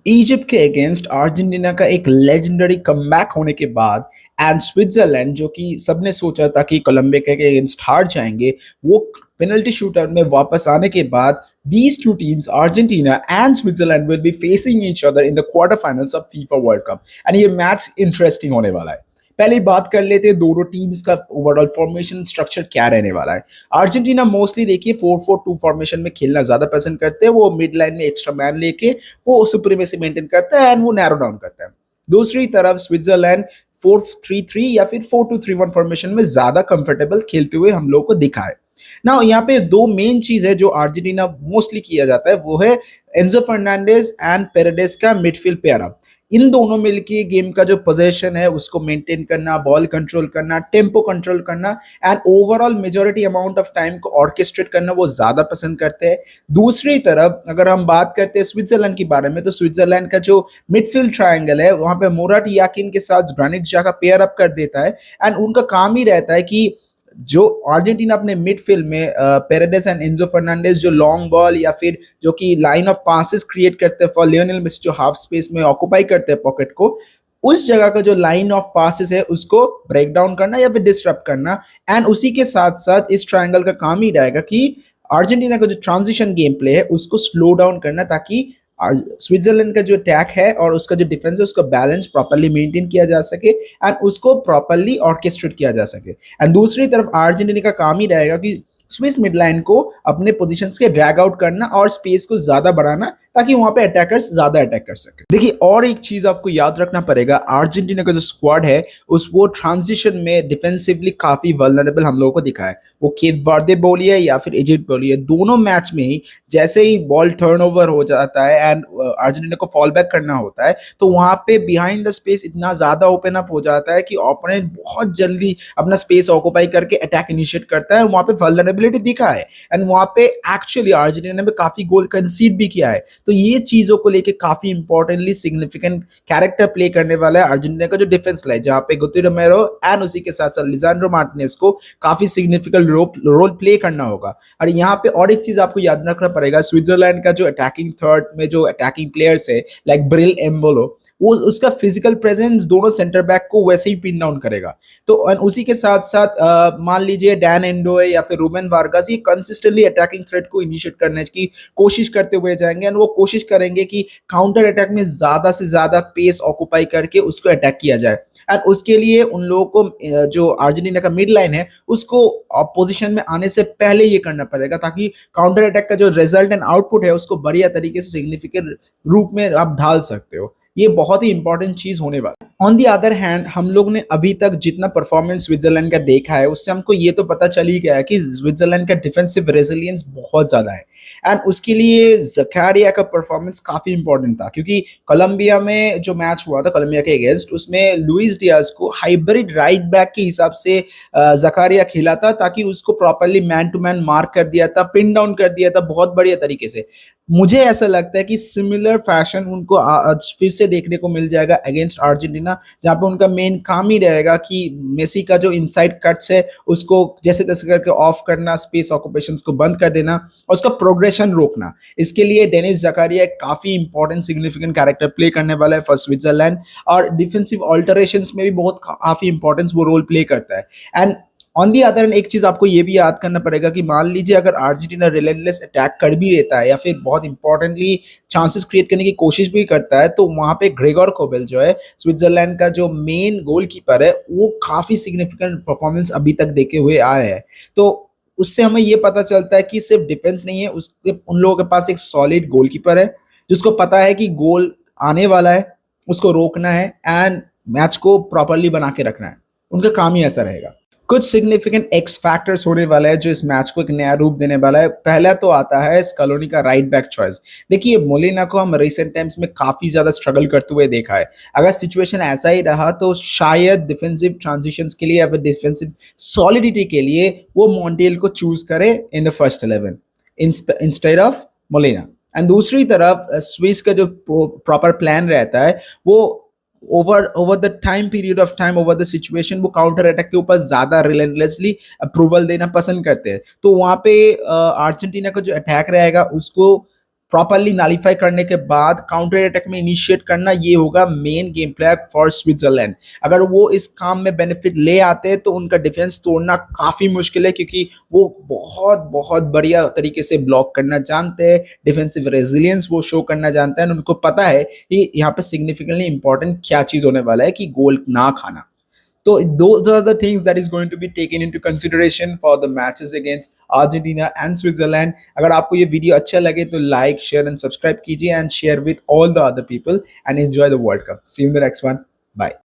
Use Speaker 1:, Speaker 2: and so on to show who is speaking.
Speaker 1: Egypt के against Argentina का एक लेजेंडरी कमबैक होने के बाद एंड स्विट्जरलैंड जो कि सबने सोचा था कि कोलंबिया के अगेंस्ट हार जाएंगे, वो पेनल्टी शूटर में वापस आने के बाद these two teams Argentina and Switzerland will be facing each other in the quarter finals of FIFA world cup and ये मैच इंटरेस्टिंग होने वाला है। पहले बात कर लेते हैं दोनों टीम्स का ओवरऑल फॉर्मेशन स्ट्रक्चर क्या रहने वाला है। अर्जेंटीना मोस्टली देखिए 4-4-2 फॉर्मेशन में खेलना ज्यादा पसंद करते हैं। वो मिड लाइन में एक्स्ट्रा मैन लेके वो सुप्रीमेसी मेंटेन करता है एंड वो नैरो डाउन करता है। दूसरी तरफ स्विट्जरलैंड 4-3-3 या फिर 4-2-3-1 फॉर्मेशन में ज्यादा कंफर्टेबल खेलते हुए हम लोग को दिखा है ना। यहाँ पे दो मेन चीज है जो अर्जेंटीना मोस्टली किया जाता है, वो है एंजो फर्नांडिस एंड पेरेडेस का मिडफील्ड पेयरअप। इन दोनों मिलके गेम का जो पोजीशन है उसको मेंटेन करना, बॉल कंट्रोल करना, टेम्पो कंट्रोल करना and overall majority amount of time को ऑर्केस्ट्रेट करना वो ज्यादा पसंद करते हैं। दूसरी तरफ अगर हम बात करते हैं स्विट्जरलैंड के बारे में, तो स्विट्जरलैंड का जो मिडफील्ड ट्रायंगल है वहां पे मुराट याकिन के साथ ग्रानिट जाका पेयर अप कर देता है एंड उनका काम ही रहता है कि जो अर्जेंटीना अपने मिडफील्ड में पेरेडेस एंड एंजो फर्नांडिस जो लॉन्ग बॉल या फिर जो कि लाइन ऑफ पासेस क्रिएट करते हैं फॉर लियोनेल मेसी, जो हाफ स्पेस में ऑक्यूपाई करते हैं पॉकेट को, उस जगह का जो लाइन ऑफ पासेस है उसको ब्रेक डाउन करना या फिर डिस्टर्ब करना। एंड उसी के साथ साथ इस ट्रायंगल का काम ही रहेगा कि अर्जेंटीना का जो ट्रांजिशन गेम प्ले है उसको स्लो डाउन करना, ताकि स्विट्जरलैंड का जो अटैक है और उसका जो डिफेंस है उसका बैलेंस प्रॉपर्ली मेंटेन किया जा सके एंड उसको प्रॉपर्ली ऑर्केस्ट्रेट किया जा सके। एंड दूसरी तरफ अर्जेंटीना का काम ही रहेगा कि स्विस मिडलाइन को अपने पोजीशंस के ड्रैग आउट करना और स्पेस को ज्यादा बढ़ाना, ताकि वहां पे अटैकर्स ज्यादा अटैक कर सके। देखिए और एक चीज आपको याद रखना पड़ेगा, अर्जेंटीना का जो स्क्वाड है उस वो ट्रांजिशन में डिफेंसिवली काफी वल्नरेबल हम लोगों को दिखा है। वो केप वर्दे बोलिए या फिर इजिप्ट बोलिए, दोनों मैच में ही जैसे ही बॉल टर्नओवर हो जाता है एंड अर्जेंटीना को फॉल बैक करना होता है, तो वहां पे बिहाइंड द स्पेस इतना ज्यादा ओपन अप हो जाता है कि ओपोनेंट बहुत जल्दी अपना स्पेस ऑक्यूपाई करके अटैक इनिशिएट करता है। वहां पे वल्नरेबिलिटी दिखा है एंड वहां पे एक्चुअली अर्जेंटीना ने काफी गोल कंसीड भी किया है। तो ये चीजों को लेके काफी इंपॉर्टेंटली सिग्निफिकेंट कैरेक्टर प्ले करने वाला है अर्जेंटीना का जो डिफेंस लाइन, जहां पे गुती रोमेरो एंड उसी के साथ साथ लिसांड्रो मार्टिनेज को काफी सिग्निफिकेंट रोल प्ले करना होगा। और यहाँ पे और एक चीज आपको याद रखना पड़ेगा, स्विट्जरलैंड का जो अटैकिंग थर्ड में जो अटैकिंग प्लेयर्स है लाइक ब्रिल एम्बोलो, वो उसका फिजिकल प्रेजेंस दोनों सेंटर बैक को वैसे ही पिन डाउन करेगा। तो उसी के साथ साथ मान लीजिए डैन एंडोए या फिर रूबेन वार्गास ये कंसिस्टेंटली अटैकिंग थ्रेट को इनिशिएट करने की कोशिश करते हुए जाएंगे एंड वो कोशिश करेंगे कि काउंटर अटैक में ज्यादा से ज्यादा पेस ऑक्यूपाई करके उसको अटैक किया जाए। एंड उसके लिए उन लोगों को जो अर्जेंटीना का मिड लाइन है उसको पोजीशन में आने से पहले ये करना पड़ेगा, ताकि काउंटर अटैक का जो रिजल्ट एंड आउटपुट है उसको बढ़िया तरीके से सिग्निफिकेंट रूप में आप ढाल सकते हो। ये बहुत ही इंपॉर्टेंट चीज होने वाला है। ऑन दी अदर हैंड हम लोग ने अभी तक जितना परफॉर्मेंस स्विट्जरलैंड का देखा है उससे हमको ये तो पता चल ही गया है कि स्विट्जरलैंड का डिफेंसिव रेजिलियंस बहुत ज्यादा है एंड उसके लिए जकारिया का परफॉर्मेंस काफी इंपॉर्टेंट था, क्योंकि कोलंबिया में जो मैच हुआ था कोलंबिया के अगेंस्ट, उसमें लुइस डियाज को हाइब्रिड राइट बैक के हिसाब से जकारिया खेला था, ताकि उसको properly man to man mark कर दिया था, पिन डाउन कर दिया था बहुत बढ़िया तरीके से। मुझे ऐसा लगता है कि सिमिलर फैशन उनको आज फिर से देखने को मिल जाएगा अगेंस्ट अर्जेंटीना, जहां पे उनका मेन काम ही रहेगा कि मेसी का जो इनसाइड कट्स है उसको जैसे तैसे करके ऑफ करना, स्पेस ऑक्यूपेशंस को बंद कर देना और उसका प्रोग्रेशन रोकना। इसके लिए डेनिस जकारिया एक काफी इंपॉर्टेंट सिग्निफिकेंट कैरेक्टर प्ले करने वाला है फॉर स्विट्जरलैंड, और डिफेंसिव ऑल्टरेशंस में भी बहुत काफी इंपॉर्टेंस वो रोल प्ले करता है। एंड ऑन दी अदर एक चीज आपको ये भी याद करना पड़ेगा कि मान लीजिए अगर अर्जेंटीना रिलेंटलेस अटैक कर भी लेता है या फिर बहुत इंपॉर्टेंटली चांसेस क्रिएट करने की कोशिश भी करता है, तो वहां पे ग्रेगोर कोबेल जो है स्विट्जरलैंड का जो मेन गोलकीपर है वो काफी सिग्निफिकेंट परफॉर्मेंस अभी तक देखे हुए आया है। तो उससे हमें ये पता चलता है कि सिर्फ डिफेंस नहीं है, उसके उन लोगों के पास एक सॉलिड गोलकीपर है जिसको पता है कि गोल आने वाला है, उसको रोकना है एंड मैच को प्रॉपरली बना के रखना है। उनका काम ही ऐसा रहेगा। कुछ सिग्निफिकेंट एक्स फैक्टर्स होने वाला है जो इस मैच को एक नया रूप देने वाला है। पहला तो आता है स्कलोनी का राइट बैक चॉइस। देखिए मोलिना को हम रिसेंट टाइम्स में काफी ज्यादा स्ट्रगल करते हुए देखा है। अगर सिचुएशन ऐसा ही रहा तो शायद डिफेंसिव ट्रांजिशंस के लिए या फिर डिफेंसिव सॉलिडिटी के लिए वो मॉन्टियल को चूज करे in the first 11 instead of Molina. And दूसरी तरफ स्विस का जो प्रॉपर प्लान रहता है वो over the time period of time, over the situation, वो काउंटर अटैक के ऊपर ज्यादा रिलेंटलेसली अप्रूवल देना पसंद करते हैं। तो वहां पे अर्जेंटीना का जो अटैक रहेगा उसको प्रॉपर्ली नलिफाई करने के बाद काउंटर अटैक में इनिशिएट करना, ये होगा main game plan for Switzerland. अगर वो इस काम में बेनिफिट ले आते हैं तो उनका डिफेंस तोड़ना काफी मुश्किल है, क्योंकि वो बहुत बहुत बढ़िया तरीके से ब्लॉक करना जानते हैं, डिफेंसिव रेजिलियंस वो शो करना जानते हैं, उनको पता है कि यहाँ पे सिग्निफिकेंटली इंपॉर्टेंट क्या चीज होने वाला है कि गोल ना खाना। So those are the things that is going to be taken into consideration for the matches against Argentina and Switzerland. अगर आपको ये वीडियो अच्छा लगे तो लाइक, शेयर एंड सब्सक्राइब कीजिए and share with all the other people and enjoy the world cup. See you in the next one. Bye.